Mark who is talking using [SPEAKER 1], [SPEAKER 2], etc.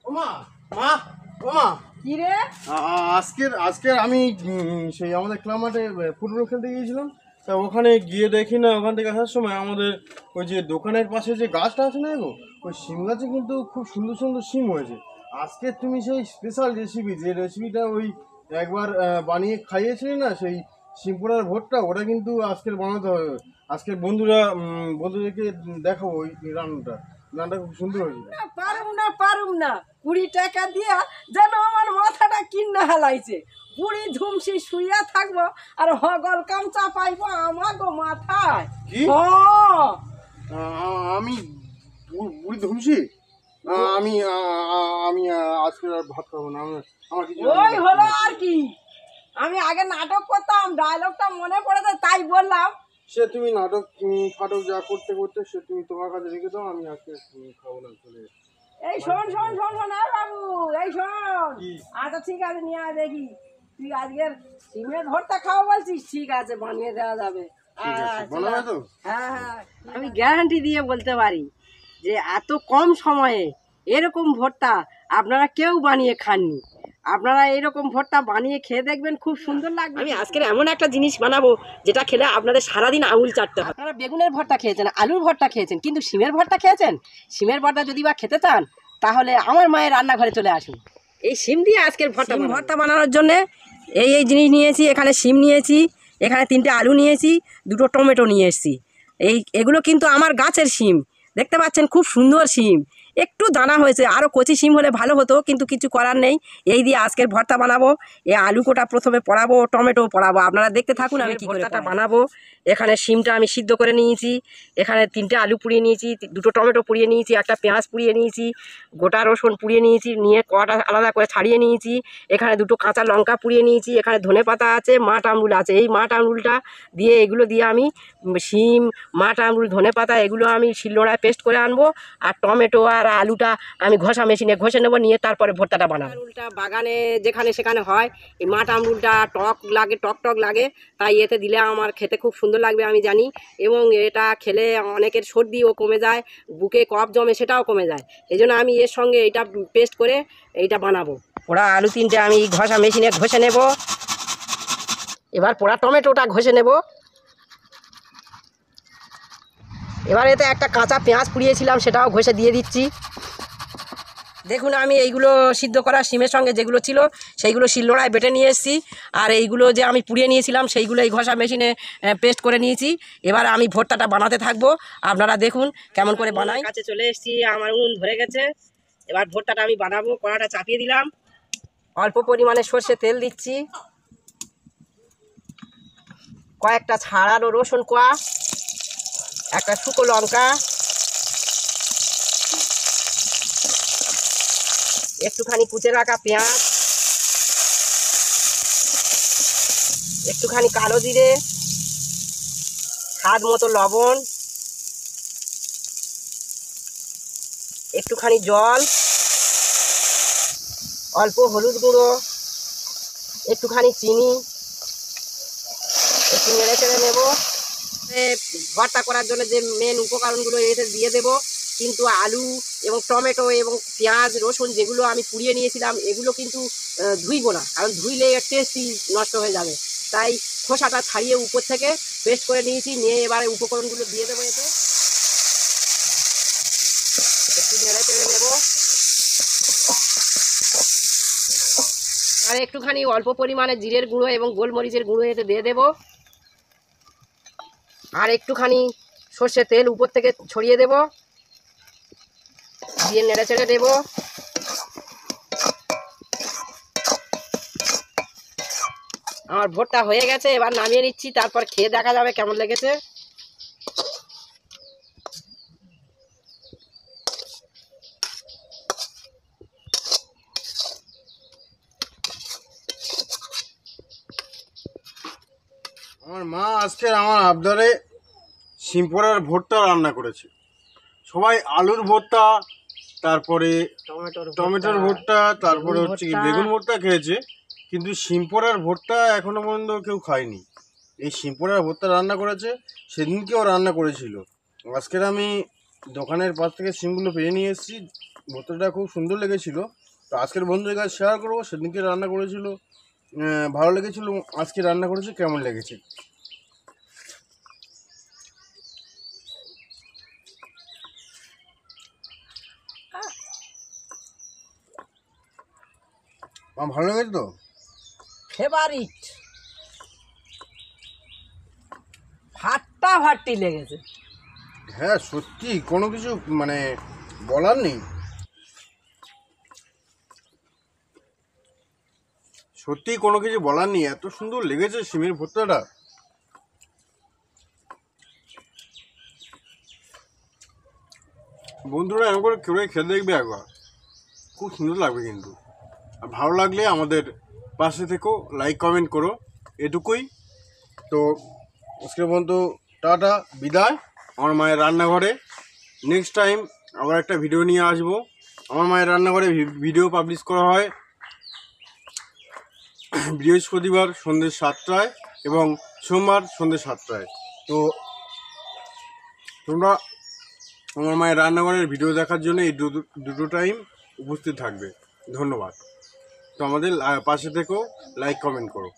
[SPEAKER 1] ওমা মা ওমা
[SPEAKER 2] কি রে?
[SPEAKER 1] আজকের আমি সেই আমাদের ক্লাব মাঠে ফুটবল খেলতে গিয়েছিলাম। তা ওখানে গিয়ে দেখি না, ওখান থেকে আসার সময় আমাদের ওই যে দোকানের পাশে যে গাছটা আছে না গো, ওই শিম গাছে কিন্তু খুব সুন্দর সুন্দর শিম হয়েছে। আজকে তুমি সেই স্পেশাল রেসিপি, যে রেসিপিটা ওই একবার বানিয়ে খাইয়েছিলে না, সেই শিম পোড়ার ভোটটা, ওটা কিন্তু আজকের বানাতে হবে। আজকের বন্ধুদেরকে দেখাবো ওই রান্নাটা খুব সুন্দর হয়েছিল।
[SPEAKER 2] পারুম না 20 টাকা দিয়া যেন আমার মাথাটা কিন্না হালাইছে। বুড়ি ধুমসি শুইয়া থাকবো আর হগল কামচা পাইবো আমাগো মাথায়।
[SPEAKER 1] কি? আমি বুড়ি ধুমছি? আমি আমি আজকে আর ভাত খাবো না। আমার কিছু
[SPEAKER 2] ওই হলো আর কি। আমি আগে নাটক করতাম, ডায়লগটা মনে পড়েছে তাই বললাম।
[SPEAKER 1] সে তুমি নাটক ফাটক যা করতে করতে সে তুমি তোমার কাছে রেখে দাও, আমি আজকে খাবো না, চলে যাচ্ছি।
[SPEAKER 2] এই শোন বাবু, এই শোন। আচ্ছা ঠিক আছে, নিয়ে আয় দেখি। তুই আজকের সিমের ভর্তা খাওয়া বলছিস, ঠিক আছে বানিয়ে দেওয়া যাবে।
[SPEAKER 1] বানাবে তো?
[SPEAKER 2] হ্যাঁ, আমি গ্যারান্টি দিয়ে বলতে পারি যে এত কম সময়ে এরকম ভর্তা আপনারা কেউ বানিয়ে খাননি। আপনারা এরকম ভর্তা বানিয়ে খেয়ে দেখবেন, খুব সুন্দর লাগবে। আমি আজকের এমন একটা জিনিস বানাবো যেটা খেলে আপনাদের সারাদিন আঙুল চাটতে হবে। আপনারা বেগুনের ভর্তা খেয়েছেন, আলুর ভর্তা খেয়েছেন, কিন্তু শিমের ভর্তা খেয়েছেন? শিমের ভর্তা যদি বা খেতে চান তাহলে আমার মায়ের রান্নাঘরে চলে আসুন। এই শিম দিয়ে আজকের ভর্তা বানানোর জন্যে এই জিনিস নিয়েছি। এখানে শিম নিয়েছি, এখানে 3টে আলু নিয়েছি, 2টো টমেটো নিয়ে এসেছি। এগুলো কিন্তু আমার গাছের শিম, দেখতে পাচ্ছেন খুব সুন্দর শিম। একটু দানা হয়েছে, আরও কচি শিম হলে ভালো হতো, কিন্তু কিছু করার নেই। এই দিয়ে আজকের ভর্তা বানাবো। এই আলু কোটা প্রথমে পড়াবো, টমেটো পড়াবো, আপনারা দেখতে থাকুন আমি কি করে ভর্তাটা বানাবো। এখানে শিমটা আমি সিদ্ধ করে নিয়েছি, এখানে 3টে আলু পুড়িয়ে নিয়েছি, 2টো টমেটো পুড়িয়ে নিয়েছি, একটা পেঁয়াজ পুড়িয়ে নিয়েছি, গোটা রসুন পুড়িয়ে নিয়েছি, নিয়ে কড়াটা আলাদা করে ছাড়িয়ে নিয়েছি। এখানে 2টো কাঁচা লঙ্কা পুড়িয়ে নিয়েছি, এখানে ধনে পাতা আছে, মাঠ আমরুল আছে। এই মাঠ আমরুলটা দিয়ে, এগুলো দিয়ে আমি শিম, মাঠ আমরুল, ধনে পাতা এগুলো আমি শিলনোড়ায় পেস্ট করে আনবো। আর টমেটো আর আলুটা আমি ঘষা মেশিনে ঘষে নেবো, নিয়ে তারপরে ভর্তাটা বানাবো। আমরুলটা বাগানে যেখানে সেখানে হয়। এই মাঠ আমরুলটা টক লাগে, তাই এতে দিলে আমার খেতে খুব সুন্দর লাগবে আমি জানি। এবং এটা খেলে অনেকের সর্দিও কমে যায়, বুকে কফ জমে সেটাও কমে যায়। এই জন্য আমি এর সঙ্গে এইটা পেস্ট করে এইটা বানাবো। পোড়া আলু 3টে আমি ঘষা মেশিনে ঘষে নেব। এবার পোড়া টমেটোটা ঘষে নেব। এবার এতে একটা কাঁচা পেঁয়াজ পুড়িয়েছিলাম, সেটাও ঘষে দিয়ে দিচ্ছি। দেখুন আমি এইগুলো সিদ্ধ করা শিমের সঙ্গে যেগুলো ছিল সেইগুলো শিলনোড়ায় বেটে নিয়ে এসেছি। আর এইগুলো যে আমি পুড়িয়ে নিয়েছিলাম সেইগুলো এই ঘষা মেশিনে পেস্ট করে নিয়েছি। এবার আমি ভর্তাটা বানাতে থাকবো, আপনারা দেখুন কেমন করে বানাই। কাছে চলে এসেছি, আমার উনুন ধরে গেছে। এবার ভর্তাটা আমি বানাবো। কড়াটা চাপিয়ে দিলাম, অল্প পরিমাণে সর্ষে তেল দিচ্ছি, কয়েকটা ছাড়ানো রসুন কোয়া, একটা শুকনো লঙ্কা, একটুখানি কুচে রাখা পেঁয়াজ, একটুখানি কালো জিরে, স্বাদ মতো লবণ, একটুখানি জল, অল্প হলুদ গুঁড়ো, একটুখানি চিনি, একটু নেড়ে চেড়ে নেবো। ভর্তা করার জন্য যে মেন উপকরণগুলো এতে দিয়ে দেবো, কিন্তু আলু এবং টমেটো এবং পেঁয়াজ রসুন যেগুলো আমি পুড়িয়ে নিয়েছিলাম এগুলো কিন্তু ধুইবো না, কারণ ধুইলে টেস্টই নষ্ট হয়ে যাবে। তাই খোসাটা ছাড়িয়ে উপর থেকে পেস্ট করে নিয়েছি, নিয়ে এবারে উপকরণগুলো দিয়ে দেবো। এতে একটু নেড়ে চেড়ে নেবো। আর একটুখানি অল্প পরিমাণে জিরের গুঁড়ো এবং গোলমরিচের গুঁড়ো এতে দিয়ে দেবো। আর একটুখানি সর্ষের তেল উপর থেকে ছড়িয়ে দেব, দিয়ে নেড়ে চেড়ে দেব। আমার ভর্তা হয়ে গেছে, এবার নামিয়ে নিচ্ছি, তারপর খেয়ে দেখা যাবে কেমন লেগেছে।
[SPEAKER 1] আমার মা আজকে আমার আবদারে শিম পোড়ার ভর্তা রান্না করেছে। সবাই আলুর ভর্তা, তারপরে টমেটোর ভর্তা, তারপরে হচ্ছে কি বেগুন ভর্তা খেয়েছে, কিন্তু শিম পোড়ার ভর্তা এখনো পর্যন্ত কেউ খায়নি। এই শিম পোড়ার ভর্তা রান্না করেছে, সেদিনকেও রান্না করেছিল। আজকের আমি দোকানের পাশ থেকে শিমগুলো পেয়ে নিয়ে এসেছি, ভর্তাটা খুব সুন্দর লেগেছিল। তো আজকের বন্ধুদের কাছে শেয়ার করবো, সেদিনকে রান্না করেছিল ভালো লেগেছিল, আজকে রান্না করেছি কেমন লেগেছে। আমার ভালো লেগেছে তো,
[SPEAKER 2] ফেভারিট, ফাটাফাটি লেগেছে।
[SPEAKER 1] হ্যাঁ সত্যি কোনো কিছু মানে বলার নেই, সত্যি কোনো কিছু বলার নেই, এত সুন্দর লেগেছে সিমের ভর্তাটা। বন্ধুরা এরকম করে কেউ খেতে দেখবে একবার, খুব সুন্দর লাগবে কিন্তু। আর ভালো লাগলে আমাদের পাশে থেকেও লাইক কমেন্ট করো, এটুকুই। তো আজকে পর্যন্ত টাটা, বিদায় আমার মায়ের রান্নাঘরে। নেক্সট টাইম আবার একটা ভিডিও নিয়ে আসবো। আমার মায়ের রান্নাঘরে ভিডিও পাবলিশ করা হয় বৃহস্পতিবার সন্ধ্যে 7টায় এবং সোমবার সন্ধ্যে 7টায়। তো তোমরা আমার মায়ের রান্নাঘরের ভিডিও দেখার জন্য এই দুটো টাইম উপস্থিত থাকবে। ধন্যবাদ। তো আমাদের পাশে থেকেও লাইক কমেন্ট করো।